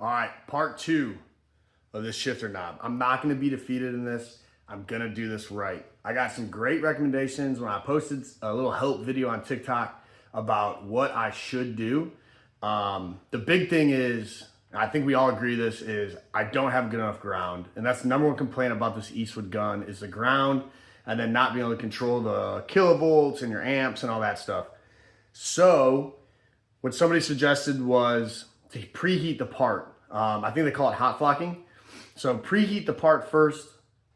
All right, part 2 of this shifter knob. I'm not gonna be defeated in this. I'm gonna do this right. I got some great recommendations when I posted a little help video on TikTok about what I should do. The big thing is, I think we all agree this, is I don't have good enough ground. And that's the number one complaint about this Eastwood gun is the ground and then not being able to control the kilovolts and your amps and all that stuff. So what somebody suggested was to preheat the part. I think they call it hot flocking. So preheat the part first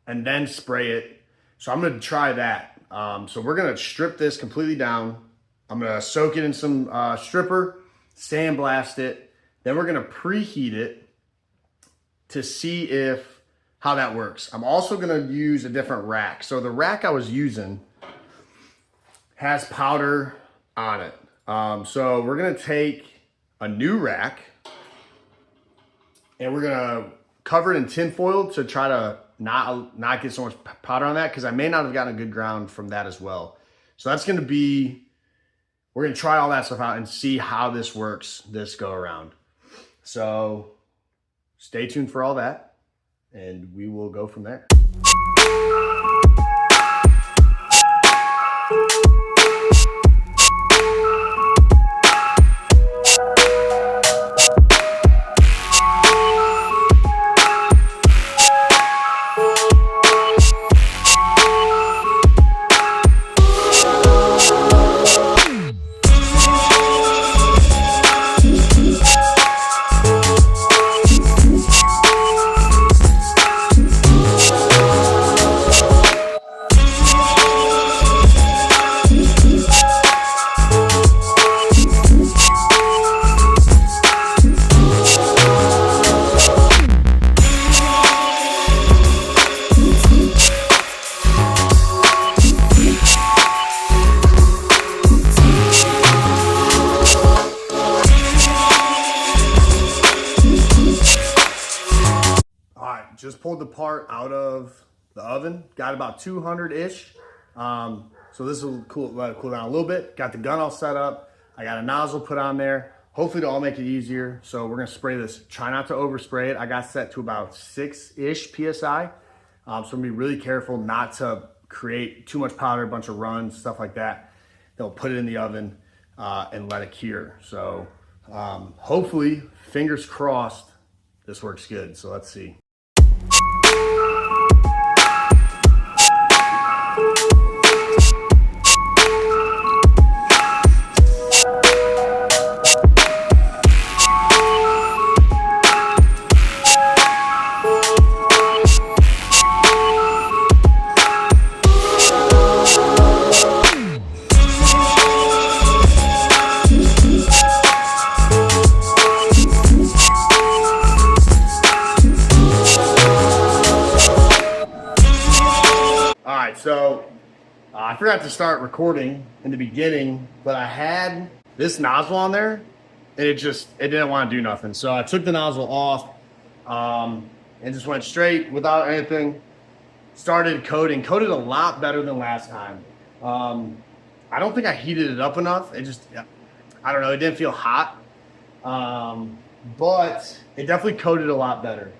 and then spray it. So I'm gonna try that. So we're gonna strip this completely down. I'm gonna soak it in some stripper, sandblast it. Then we're gonna preheat it to see how that works. I'm also gonna use a different rack. So the rack I was using has powder on it. So we're gonna take a new rack and we're gonna cover it in tin foil to try to not get so much powder on that, because I may not have gotten a good ground from that as well. So that's gonna be, we're gonna try all that stuff out and see how this works this go around. So stay tuned for all that and we will go from there. Just pulled the part out of the oven, got about 200-ish. So this will let it cool down a little bit. Got the gun all set up. I got a nozzle put on there, hopefully to all make it easier. So we're gonna spray this. Try not to overspray it. I got set to about 6-ish PSI. So I'm gonna be really careful not to create too much powder, a bunch of runs, stuff like that. They'll put it in the oven and let it cure. So hopefully, fingers crossed, this works good. So let's see. So I forgot to start recording in the beginning, but I had this nozzle on there and it didn't want to do nothing. So I took the nozzle off and just went straight without anything, started coated a lot better than last time. I don't think I heated it up enough. I don't know, it didn't feel hot, but it definitely coated a lot better.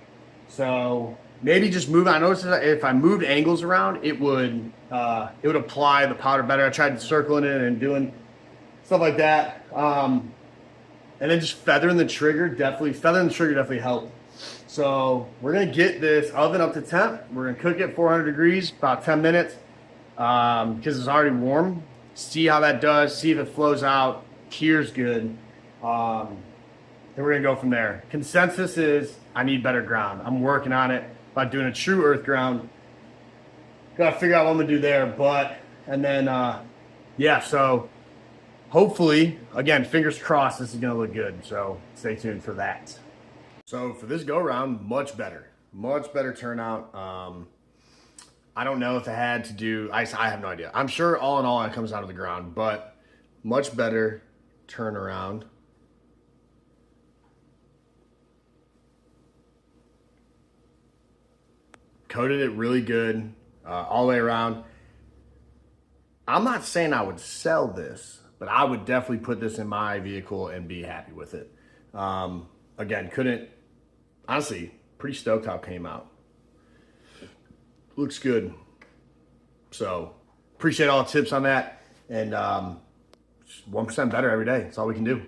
So maybe just move. I noticed that if I moved angles around, it would apply the powder better. I tried circling it and doing stuff like that. And then just feathering the trigger definitely helped. So we're gonna get this oven up to temp. We're gonna cook it 400 degrees, about 10 minutes, because it's already warm. See how that does, see if it flows out, cure's good. Then we're gonna go from there. Consensus is I need better ground. I'm working on it. About doing a true earth ground. Gotta figure out what I'm gonna do there, yeah, so hopefully, again, fingers crossed, this is gonna look good, so stay tuned for that. So for this go around, much better turnout. I don't know if it had to do, I have no idea. I'm sure all in all it comes out of the ground, but much better turnaround. Coated it really good all the way around. I'm not saying I would sell this, but I would definitely put this in my vehicle and be happy with it. Again, couldn't honestly, pretty stoked how it came out. Looks good. So appreciate all the tips on that. And 1% better every day. That's all we can do.